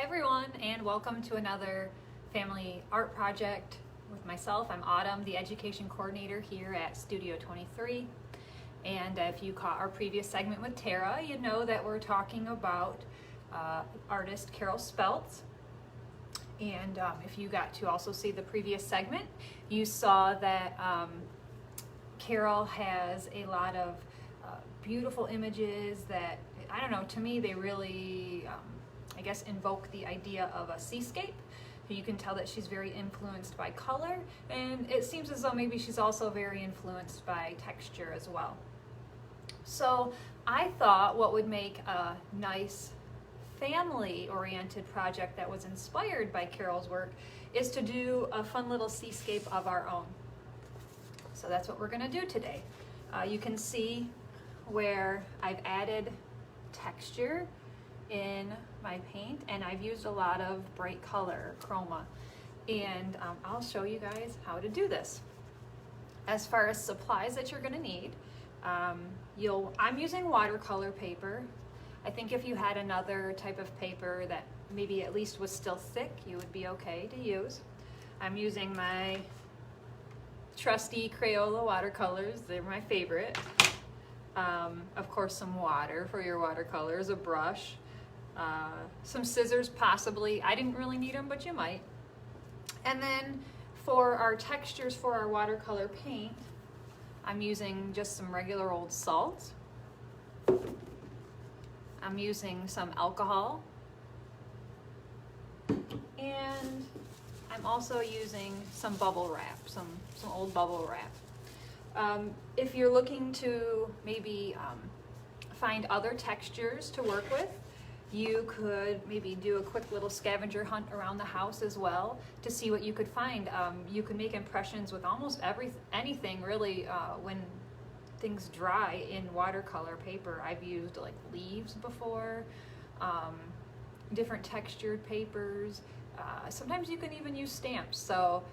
Hi everyone, and welcome to another family art project with myself. I'm Autumn, the education coordinator here at Studio 23. And if you caught our previous segment with Tara, you know that we're talking about artist Carol Speltz. And if you got to also see the previous segment, you saw that Carol has a lot of beautiful images that, I don't know, to me they really I guess invoke the idea of a seascape. You can tell that she's very influenced by color, and it seems as though maybe she's also very influenced by texture as well. So I thought what would make a nice family-oriented project that was inspired by Carol's work is to do a fun little seascape of our own. So that's what we're going to do today. You can see where I've added texture in my paint, and I've used a lot of bright color, chroma, and I'll show you guys how to do this. As far as supplies that you're going to need, I'm using watercolor paper. I think if you had another type of paper that maybe at least was still thick, you would be okay to use. I'm using my trusty Crayola watercolors. They're my favorite. Of course, some water for your watercolors, a brush, some scissors possibly. I didn't really need them, but you might. And then for our textures for our watercolor paint, I'm using just some regular old salt. I'm using some alcohol. And I'm also using some bubble wrap, some old bubble wrap. If you're looking to maybe find other textures to work with, you could maybe do a quick little scavenger hunt around the house as well to see what you could find. You can make impressions with almost anything really when things dry in watercolor paper. I've used like leaves before, different textured papers. Sometimes you can even use stamps. So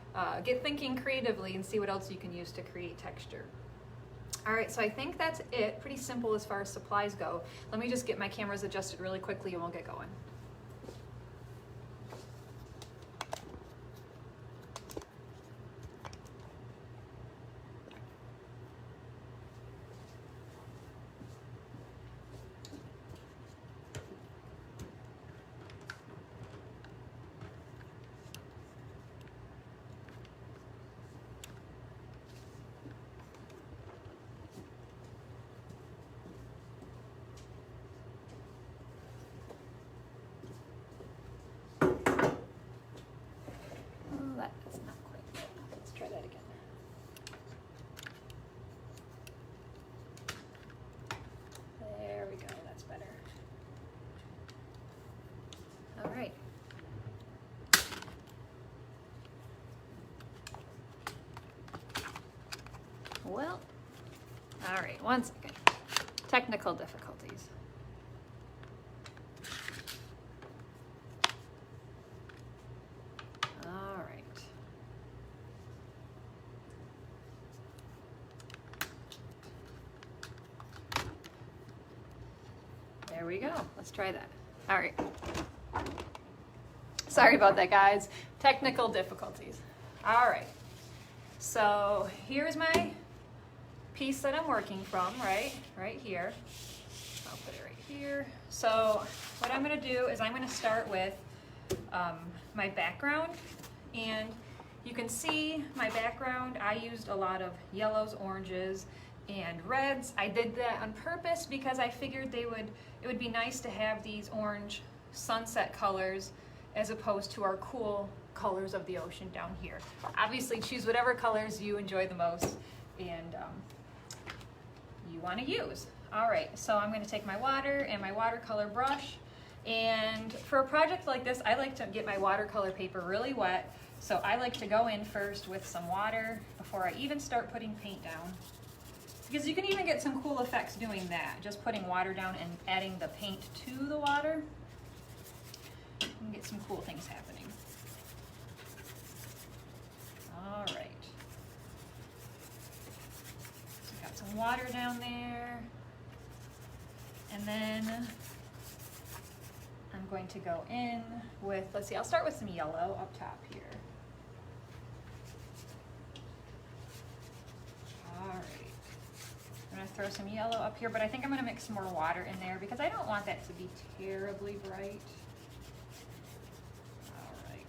get thinking creatively and see what else you can use to create texture. All right, so I think that's it. Pretty simple as far as supplies go. Let me just get my cameras adjusted really quickly and we'll get going. That's not quite good. Let's try that again. There we go, that's better. All right. Well, all right, one second. Technical difficulties. All right. There we go. Let's try that. All right. Sorry about that, guys. Technical difficulties. All right. So here's my piece that I'm working from, right here. I'll put it right here. So what I'm going to do is I'm going to start with my background, and you can see my background. I used a lot of yellows, oranges, and reds. I did that on purpose because I figured it would be nice to have these orange sunset colors as opposed to our cool colors of the ocean down here. Obviously choose whatever colors you enjoy the most and you want to use. All right, so I'm going to take my water and my watercolor brush, and for a project like this I like to get my watercolor paper really wet, so I like to go in first with some water before I even start putting paint down, because you can even get some cool effects doing that, just putting water down and adding the paint to the water. You can get some cool things happening. All right. So got some water down there. And then I'm going to go in with, let's see, I'll start with some yellow up top here. All right. I'm gonna throw some yellow up here, but I think I'm gonna mix some more water in there because I don't want that to be terribly bright. All right.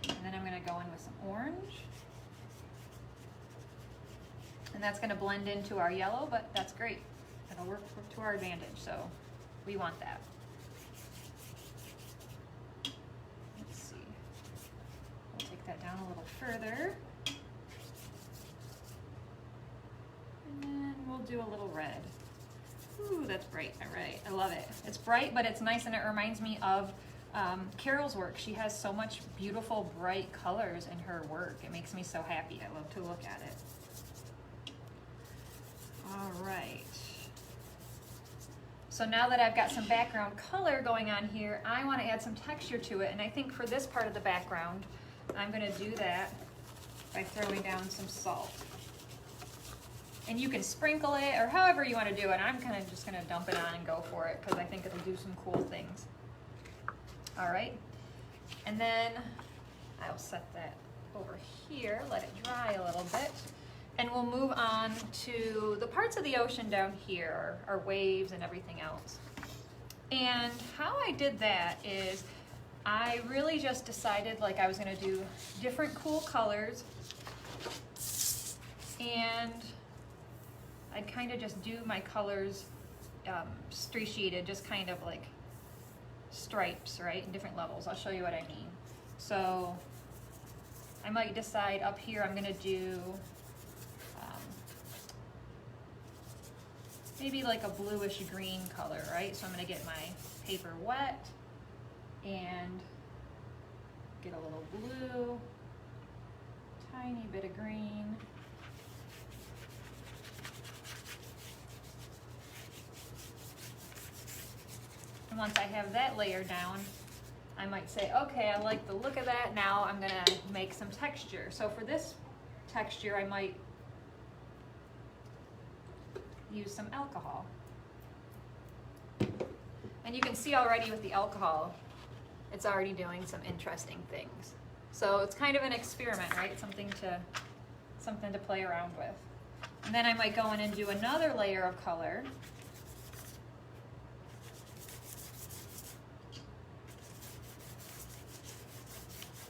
And then I'm gonna go in with some orange. And that's gonna blend into our yellow, but that's great. It'll work to our advantage, so we want that. Let's see. We'll take that down a little further. And then we'll do a little red. Ooh, that's bright. All right, I love it. It's bright, but it's nice, and it reminds me of Carol's work. She has so much beautiful, bright colors in her work. It makes me so happy. I love to look at it. All right. So now that I've got some background color going on here, I want to add some texture to it. And I think for this part of the background, I'm going to do that by throwing down some salt. And you can sprinkle it or however you want to do it. I'm kind of just going to dump it on and go for it because I think it'll do some cool things. All right. And then I'll set that over here, let it dry a little bit. And we'll move on to the parts of the ocean down here, our waves and everything else. And how I did that is I really just decided like I was gonna do different cool colors, and I'd kind of just do my colors striated, just kind of like stripes, right, in different levels. I'll show you what I mean. So I might decide up here I'm gonna do maybe like a bluish green color, right? So I'm gonna get my paper wet and get a little blue, tiny bit of green. And once I have that layer down, I might say, okay, I like the look of that. Now I'm gonna make some texture. So for this texture, I might use some alcohol. And you can see already with the alcohol, it's already doing some interesting things. So it's kind of an experiment, right? Something to play around with. And then I might go in and do another layer of color.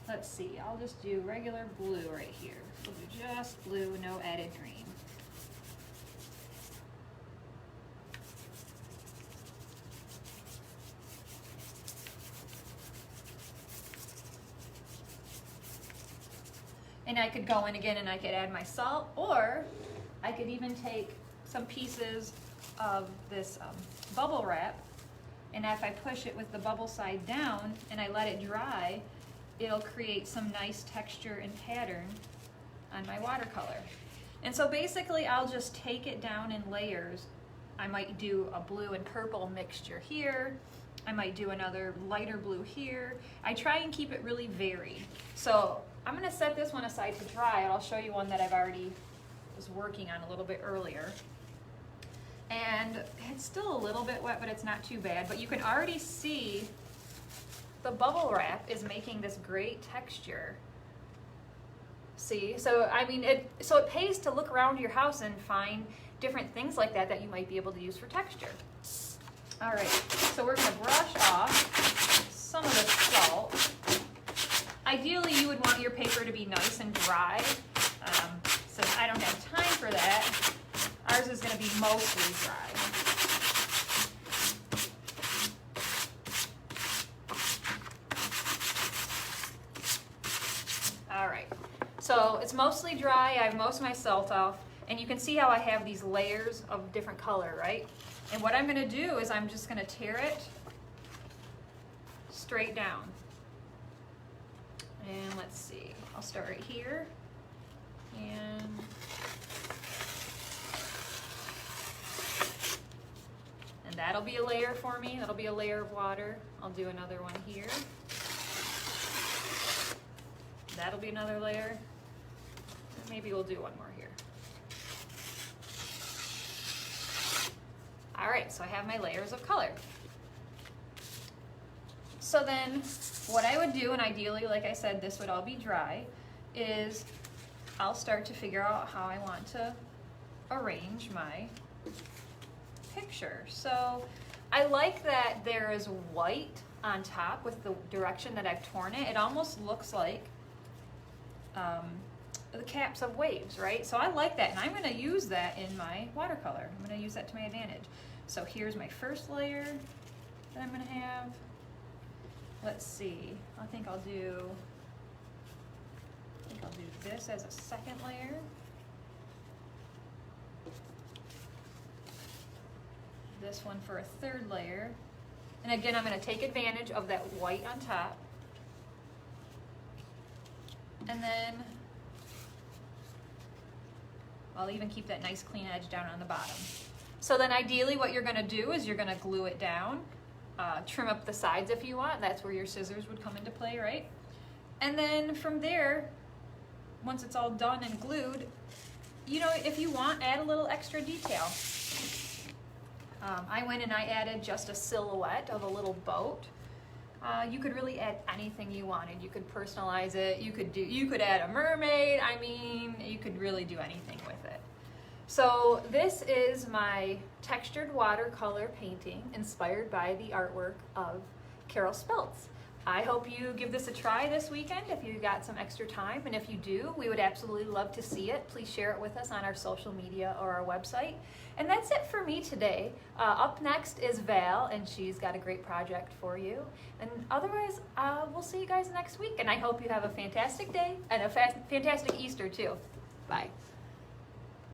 Let's see, I'll just do regular blue right here. We'll do just blue, no added green. And I could go in again and I could add my salt, or I could even take some pieces of this bubble wrap, and if I push it with the bubble side down and I let it dry, it'll create some nice texture and pattern on my watercolor. And so basically I'll just take it down in layers. I might do a blue and purple mixture here. I might do another lighter blue here. I try and keep it really varied. So I'm gonna set this one aside to dry, and I'll show you one that I've already was working on a little bit earlier. And it's still a little bit wet, but it's not too bad. But you can already see the bubble wrap is making this great texture. See, so I mean, it pays to look around your house and find different things like that that you might be able to use for texture. All right, so we're gonna brush off some of the salt. Ideally, you would want your paper to be nice and dry. Since I don't have time for that, ours is gonna be mostly dry. All right, so it's mostly dry. I have most of my salt off, and you can see how I have these layers of different color, right? And what I'm gonna do is I'm just gonna tear it straight down. And let's see, I'll start right here. And that'll be a layer for me. That'll be a layer of water. I'll do another one here. That'll be another layer. Maybe we'll do one more here. All right, so I have my layers of color. So then what I would do, and ideally, like I said, this would all be dry, is I'll start to figure out how I want to arrange my picture. So I like that there is white on top with the direction that I've torn it. It almost looks like the caps of waves, right? So I like that, and I'm going to use that in my watercolor. I'm going to use that to my advantage. So here's my first layer that I'm going to have. Let's see, I think I'll do this as a second layer. This one for a third layer. And again, I'm going to take advantage of that white on top. And then I'll even keep that nice clean edge down on the bottom. So then ideally what you're going to do is you're going to glue it down, trim up the sides if you want. That's where your scissors would come into play, right? And then from there, once it's all done and glued, you know, if you want, add a little extra detail. I went and I added just a silhouette of a little boat. You could really add anything you wanted. You could personalize it. You could add a mermaid. I mean, you could really do anything with it. So this is my textured watercolor painting inspired by the artwork of Carol Speltz. I hope you give this a try this weekend if you got some extra time, and if you do, we would absolutely love to see it. Please share it with us on our social media or our website. And that's it for me today. Up next is Val, and she's got a great project for you. And otherwise, we'll see you guys next week, and I hope you have a fantastic day and a fantastic Easter too. Bye.